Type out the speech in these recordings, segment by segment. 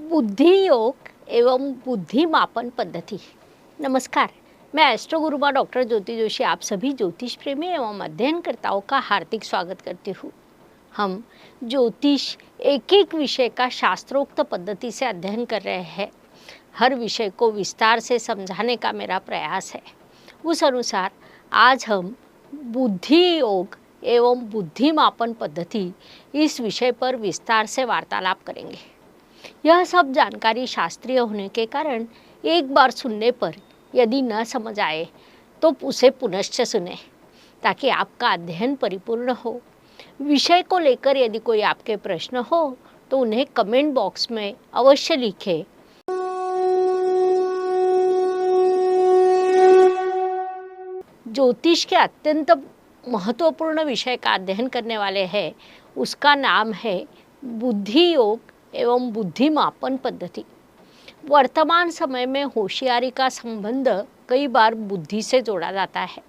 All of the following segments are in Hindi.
बुद्धि योग एवं बुद्धि मापन पद्धति। नमस्कार, मैं एस्ट्रो गुरुमा डॉक्टर ज्योति जोशी आप सभी ज्योतिष प्रेमी एवं अध्ययनकर्ताओं का हार्दिक स्वागत करती हूँ। हम ज्योतिष एक एक विषय का शास्त्रोक्त पद्धति से अध्ययन कर रहे हैं। हर विषय को विस्तार से समझाने का मेरा प्रयास है। उस अनुसार आज हम बुद्धि योग एवं बुद्धि मापन पद्धति इस विषय पर विस्तार से वार्तालाप करेंगे। यह सब जानकारी शास्त्रीय होने के कारण एक बार सुनने पर यदि न समझ आए तो उसे पुनश्च सुने, ताकि आपका अध्ययन परिपूर्ण हो। विषय को लेकर यदि कोई आपके प्रश्न हो तो उन्हें कमेंट बॉक्स में अवश्य लिखें। ज्योतिष के अत्यंत महत्वपूर्ण विषय का अध्ययन करने वाले हैं, उसका नाम है बुद्धि योग एवं बुद्धि मापन पद्धति। वर्तमान समय में होशियारी का संबंध कई बार बुद्धि से जोड़ा जाता है।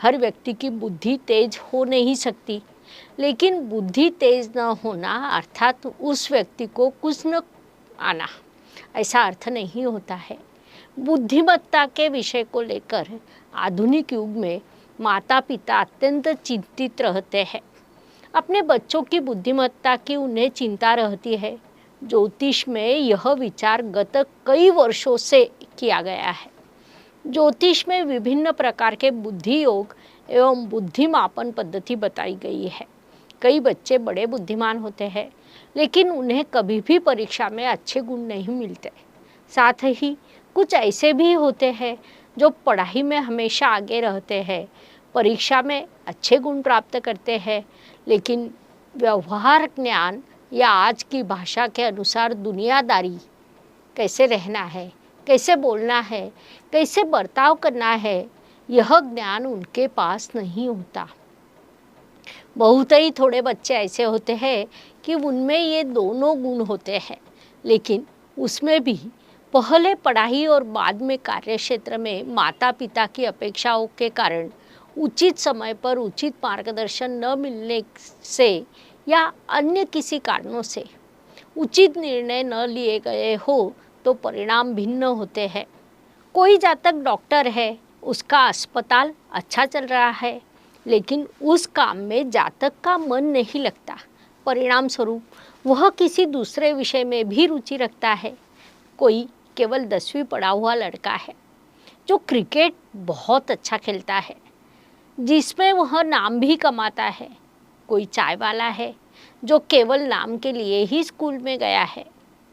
हर व्यक्ति की बुद्धि तेज हो नहीं सकती, लेकिन बुद्धि तेज न होना अर्थात उस व्यक्ति को कुछ न आना, ऐसा अर्थ नहीं होता है। बुद्धिमत्ता के विषय को लेकर आधुनिक युग में माता पिता अत्यंत चिंतित रहते हैं। अपने बच्चों की बुद्धिमत्ता की उन्हें चिंता रहती है। ज्योतिष में यह विचार गत कई वर्षों से किया गया है। ज्योतिष में विभिन्न प्रकार के बुद्धि योग एवं बुद्धि मापन पद्धति बताई गई है। कई बच्चे बड़े बुद्धिमान होते हैं, लेकिन उन्हें कभी भी परीक्षा में अच्छे गुण नहीं मिलते। साथ ही कुछ ऐसे भी होते हैं जो पढ़ाई में हमेशा आगे रहते हैं, परीक्षा में अच्छे गुण प्राप्त करते हैं, लेकिन व्यवहार ज्ञान या आज की भाषा के अनुसार दुनियादारी, कैसे रहना है, कैसे बोलना है, कैसे बर्ताव करना है, यह ज्ञान उनके पास नहीं होता। बहुत ही थोड़े बच्चे ऐसे होते हैं कि उनमें ये दोनों गुण होते हैं, लेकिन उसमें भी पहले पढ़ाई और बाद में कार्यक्षेत्र में माता पिता की अपेक्षाओं के कारण उचित समय पर उचित मार्गदर्शन न मिलने से या अन्य किसी कारणों से उचित निर्णय न लिए गए हो तो परिणाम भिन्न होते हैं। कोई जातक डॉक्टर है, उसका अस्पताल अच्छा चल रहा है, लेकिन उस काम में जातक का मन नहीं लगता। परिणाम स्वरूप वह किसी दूसरे विषय में भी रुचि रखता है। कोई केवल 10वीं पढ़ा हुआ लड़का है जो क्रिकेट बहुत अच्छा खेलता है, जिसमें वह नाम भी कमाता है। कोई चाय वाला है जो केवल नाम के लिए ही स्कूल में गया है,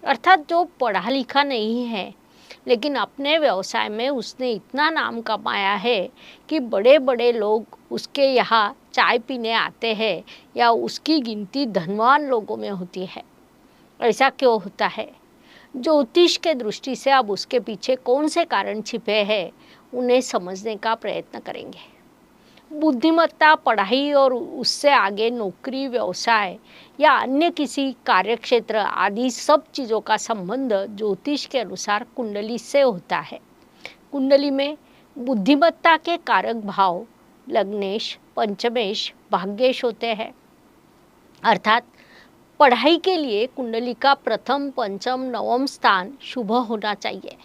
अर्थात जो पढ़ा लिखा नहीं है, लेकिन अपने व्यवसाय में उसने इतना नाम कमाया है कि बड़े बड़े लोग उसके यहाँ चाय पीने आते हैं या उसकी गिनती धनवान लोगों में होती है। ऐसा क्यों होता है? ज्योतिष के दृष्टि से अब उसके पीछे कौन से कारण छिपे हैं, उन्हें समझने का प्रयत्न करेंगे। बुद्धिमत्ता, पढ़ाई और उससे आगे नौकरी, व्यवसाय या अन्य किसी कार्यक्षेत्र आदि सब चीज़ों का संबंध ज्योतिष के अनुसार कुंडली से होता है। कुंडली में बुद्धिमत्ता के कारक भाव लग्नेश, पंचमेश, भाग्येश होते हैं। अर्थात पढ़ाई के लिए कुंडली का प्रथम, पंचम, नवम स्थान शुभ होना चाहिए,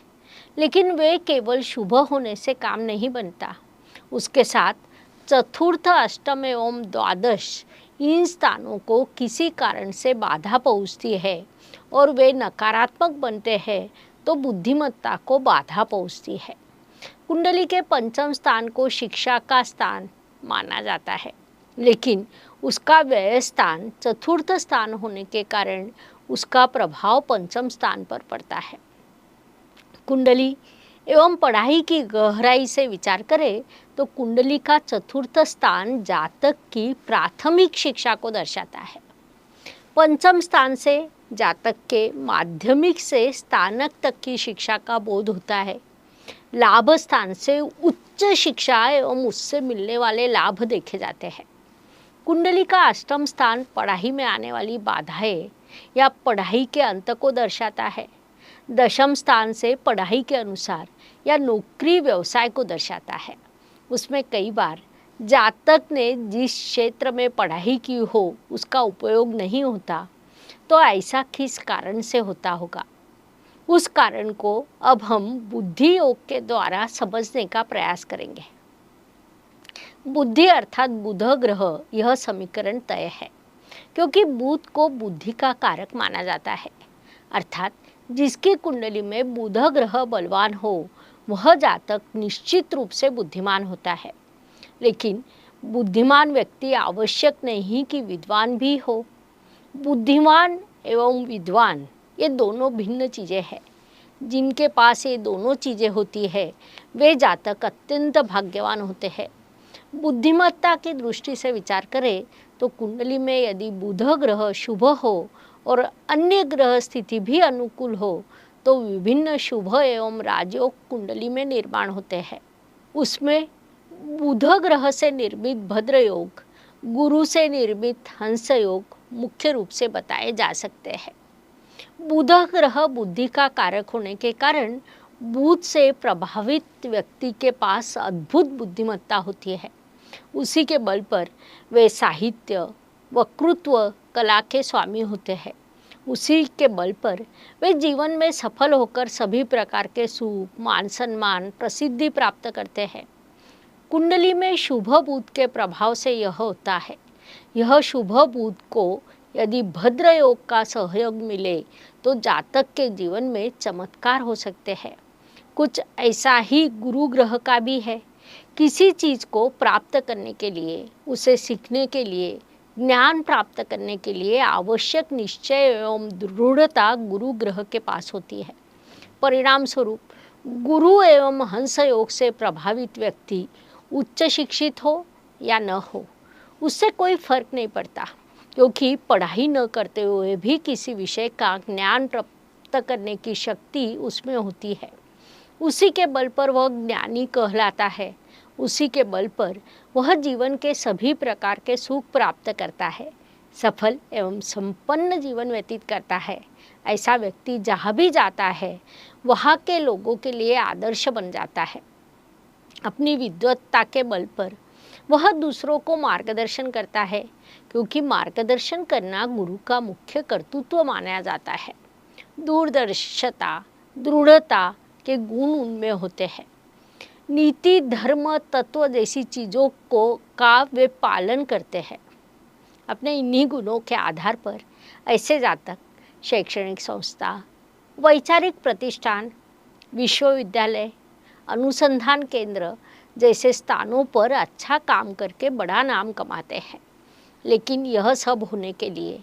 लेकिन वे केवल शुभ होने से काम नहीं बनता। उसके साथ चतुर्थ, अष्टम एवं द्वादश इन स्थानों को किसी कारण से बाधा पहुँचती है और वे नकारात्मक बनते हैं तो बुद्धिमत्ता को बाधा पहुँचती है। कुंडली के पंचम स्थान को शिक्षा का स्थान माना जाता है, लेकिन उसका व्यय स्थान चतुर्थ स्थान होने के कारण उसका प्रभाव पंचम स्थान पर पड़ता है। कुंडली एवं पढ़ाई की गहराई से विचार करें तो कुंडली का चतुर्थ स्थान जातक की प्राथमिक शिक्षा को दर्शाता है। पंचम स्थान से जातक के माध्यमिक से स्नातक तक की शिक्षा का बोध होता है। लाभ स्थान से उच्च शिक्षा एवं उससे मिलने वाले लाभ देखे जाते हैं। कुंडली का अष्टम स्थान पढ़ाई में आने वाली बाधाएं या पढ़ाई के अंत को दर्शाता है। दशम स्थान से पढ़ाई के अनुसार या नौकरी, व्यवसाय को दर्शाता है। उसमें कई बार जातक ने जिस क्षेत्र में पढ़ाई की हो उसका उपयोग नहीं होता, तो ऐसा किस कारण से होता होगा? उस कारण को अब हम बुद्धि योग के द्वारा समझने का प्रयास करेंगे। बुद्धि अर्थात बुध ग्रह, यह समीकरण तय है क्योंकि बुध को बुद्धि का कारक माना जाता है। अर्थात जिसकी कुंडली में बुध ग्रह बलवान हो वह जातक निश्चित रूप से बुद्धिमान होता है। लेकिन बुद्धिमान व्यक्ति आवश्यक नहीं कि विद्वान भी हो। बुद्धिमान एवं विद्वान ये दोनों भिन्न चीज़ें हैं। जिनके पास ये दोनों चीज़ें होती है वे जातक अत्यंत भाग्यवान होते हैं। बुद्धिमत्ता की दृष्टि से विचार करें तो कुंडली में यदि बुध ग्रह शुभ हो और अन्य ग्रह स्थिति भी अनुकूल हो तो विभिन्न शुभ एवं राजयोग कुंडली में निर्माण होते हैं। उसमें बुध ग्रह से निर्मित भद्र योग, गुरु से निर्मित हंस योग मुख्य रूप से बताए जा सकते हैं। बुध ग्रह बुद्धि का कारक होने के कारण बुध से प्रभावित व्यक्ति के पास अद्भुत बुद्धिमत्ता होती है। उसी के बल पर वे साहित्य, वक्तृत्व, कला के स्वामी होते हैं। उसी के बल पर वे जीवन में सफल होकर सभी प्रकार के सुख, मान सम्मान, प्रसिद्धि प्राप्त करते हैं। कुंडली में शुभ बुध के प्रभाव से यह होता है। यह शुभ बुध को यदि भद्र योग का सहयोग मिले तो जातक के जीवन में चमत्कार हो सकते हैं। कुछ ऐसा ही गुरु ग्रह का भी है। किसी चीज़ को प्राप्त करने के लिए, उसे सीखने के लिए, ज्ञान प्राप्त करने के लिए आवश्यक निश्चय एवं दृढ़ता गुरु ग्रह के पास होती है। परिणाम स्वरूप गुरु एवं हंस योग से प्रभावित व्यक्ति उच्च शिक्षित हो या न हो उससे कोई फर्क नहीं पड़ता, क्योंकि पढ़ाई न करते हुए भी किसी विषय का ज्ञान प्राप्त करने की शक्ति उसमें होती है। उसी के बल पर वह ज्ञानी कहलाता है। उसी के बल पर वह जीवन के सभी प्रकार के सुख प्राप्त करता है, सफल एवं संपन्न जीवन व्यतीत करता है। ऐसा व्यक्ति जहाँ भी जाता है वहाँ के लोगों के लिए आदर्श बन जाता है। अपनी विद्वत्ता के बल पर वह दूसरों को मार्गदर्शन करता है, क्योंकि मार्गदर्शन करना गुरु का मुख्य कर्तृत्व माना जाता है। दूरदर्शिता, दृढ़ता के गुण उनमें होते हैं। नीति, धर्म, तत्व जैसी चीज़ों का वे पालन करते हैं। अपने इन्हीं गुणों के आधार पर ऐसे जातक शैक्षणिक संस्था, वैचारिक प्रतिष्ठान, विश्वविद्यालय, अनुसंधान केंद्र जैसे स्थानों पर अच्छा काम करके बड़ा नाम कमाते हैं। लेकिन यह सब होने के लिए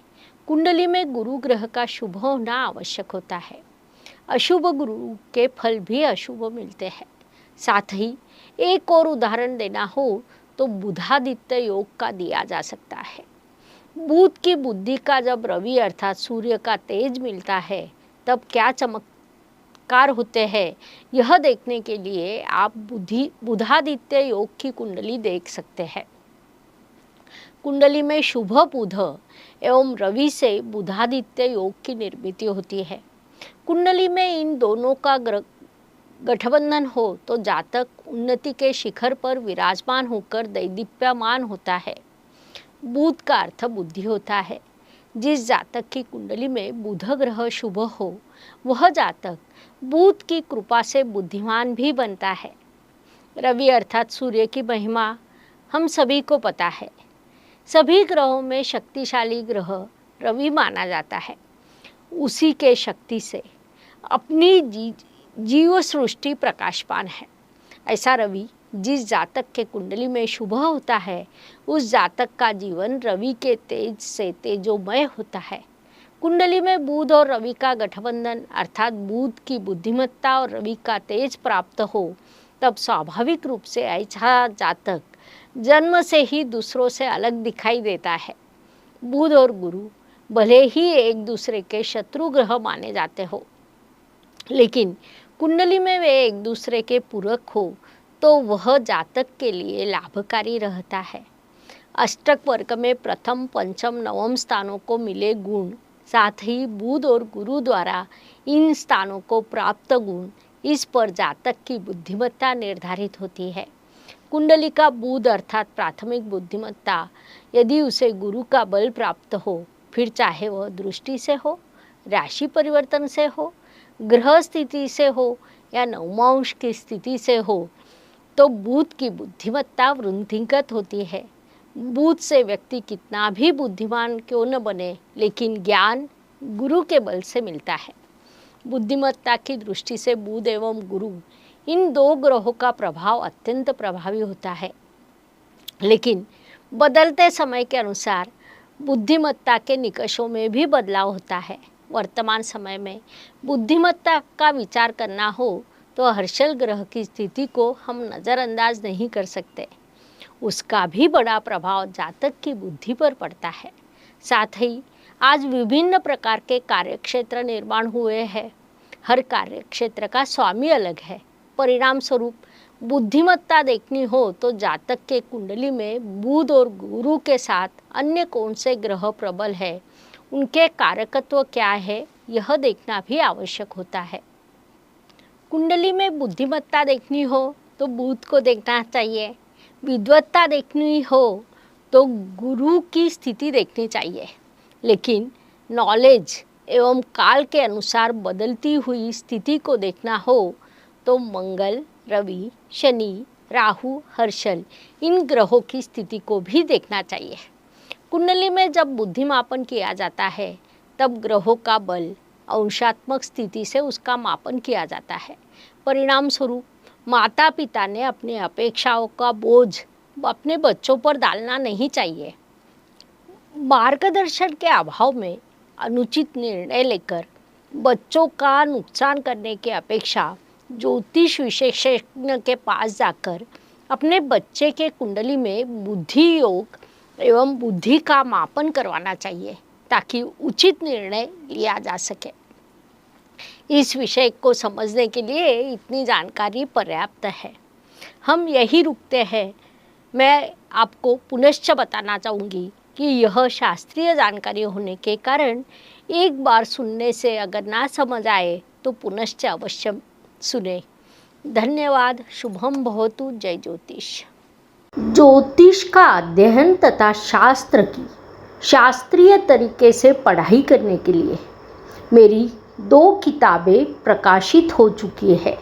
कुंडली में गुरु ग्रह का शुभ होना आवश्यक होता है। अशुभ गुरु के फल भी अशुभ मिलते हैं। साथ ही एक और उदाहरण देना हो तो बुधादित्य योग का दिया जा सकता है। बुध की बुद्धि का जब रवि अर्थात सूर्य का तेज मिलता है तब क्या चमत्कार होते हैं, यह देखने के लिए आप बुधादित्य योग की कुंडली देख सकते हैं। कुंडली में शुभ बुध एवं रवि से बुधादित्य योग की निर्मिति होती है। कुंडली में इन दोनों का गठबंधन हो तो जातक उन्नति के शिखर पर विराजमान होकर दैदीप्यमान होता है। बुध का अर्थ बुद्धि होता है। जिस जातक की कुंडली में बुध ग्रह शुभ हो वह जातक बुध की कृपा से बुद्धिमान भी बनता है। रवि अर्थात सूर्य की महिमा हम सभी को पता है। सभी ग्रहों में शक्तिशाली ग्रह रवि माना जाता है। उसी के शक्ति से अपनी जीव सृष्टि प्रकाशपान है। ऐसा रवि जिस जातक के कुंडली में शुभ होता है उस जातक का जीवन रवि के तेज से तेजोमय होता है। कुंडली में बुध और रवि का गठबंधन अर्थात बुध की बुद्धिमत्ता और रवि का तेज प्राप्त हो तब स्वाभाविक रूप से ऐसा जातक जन्म से ही दूसरों से अलग दिखाई देता है। बुध और गुरु भले ही एक दूसरे के शत्रु ग्रह माने जाते हो, लेकिन कुंडली में वे एक दूसरे के पूरक हो तो वह जातक के लिए लाभकारी रहता है। अष्टक वर्ग में प्रथम, पंचम, नवम स्थानों को मिले गुण, साथ ही बुध और गुरु द्वारा इन स्थानों को प्राप्त गुण, इस पर जातक की बुद्धिमत्ता निर्धारित होती है। कुंडली का बुध अर्थात प्राथमिक बुद्धिमत्ता यदि उसे गुरु का बल प्राप्त हो, फिर चाहे वह दृष्टि से हो, राशि परिवर्तन से हो, ग्रह स्थिति से हो या नवमांश की स्थिति से हो, तो बुध की बुद्धिमत्ता वृद्धिंगत होती है। बुध से व्यक्ति कितना भी बुद्धिमान क्यों न बने, लेकिन ज्ञान गुरु के बल से मिलता है। बुद्धिमत्ता की दृष्टि से बुध एवं गुरु, इन दो ग्रहों का प्रभाव अत्यंत प्रभावी होता है। लेकिन बदलते समय के अनुसार बुद्धिमत्ता के निकषों में भी बदलाव होता है। वर्तमान समय में बुद्धिमत्ता का विचार करना हो तो हर्षल ग्रह की स्थिति को हम नज़रअंदाज नहीं कर सकते। उसका भी बड़ा प्रभाव जातक की बुद्धि पर पड़ता है। साथ ही आज विभिन्न प्रकार के कार्यक्षेत्र निर्माण हुए हैं। हर कार्यक्षेत्र का स्वामी अलग है। परिणाम स्वरूप बुद्धिमत्ता देखनी हो तो जातक के कुंडली में बुध और गुरु के साथ अन्य कौन से ग्रह प्रबल है, उनके कारकत्व क्या है, यह देखना भी आवश्यक होता है। कुंडली में बुद्धिमत्ता देखनी हो तो बुध को देखना चाहिए। विद्वत्ता देखनी हो तो गुरु की स्थिति देखनी चाहिए। लेकिन नॉलेज एवं काल के अनुसार बदलती हुई स्थिति को देखना हो तो मंगल, रवि, शनि, राहु, हर्षल, इन ग्रहों की स्थिति को भी देखना चाहिए। कुंडली में जब बुद्धिमापन किया जाता है तब ग्रहों का बल, अंशात्मक स्थिति से उसका मापन किया जाता है। परिणाम स्वरूप माता पिता ने अपनी अपेक्षाओं का बोझ अपने बच्चों पर डालना नहीं चाहिए। मार्गदर्शन के अभाव में अनुचित निर्णय लेकर बच्चों का नुकसान करने की अपेक्षा ज्योतिष विशेषज्ञ के पास जाकर अपने बच्चे के कुंडली में बुद्धि योग एवं बुद्धि का मापन करवाना चाहिए ताकि उचित निर्णय लिया जा सके। इस विषय को समझने के लिए इतनी जानकारी पर्याप्त है। हम यही रुकते हैं। मैं आपको पुनश्च बताना चाहूँगी कि यह शास्त्रीय जानकारी होने के कारण एक बार सुनने से अगर ना समझ आए तो पुनश्च अवश्य सुने। धन्यवाद। शुभम भवतु। जय ज्योतिष। ज्योतिष का अध्ययन तथा शास्त्र की शास्त्रीय तरीके से पढ़ाई करने के लिए मेरी 2 किताबें प्रकाशित हो चुकी है।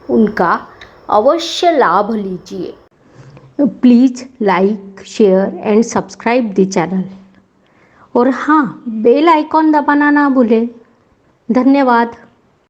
उनका अवश्य लाभ लीजिए। Please like, share and subscribe the channel. और हाँ, बेल आइकॉन दबाना ना भूलें। धन्यवाद।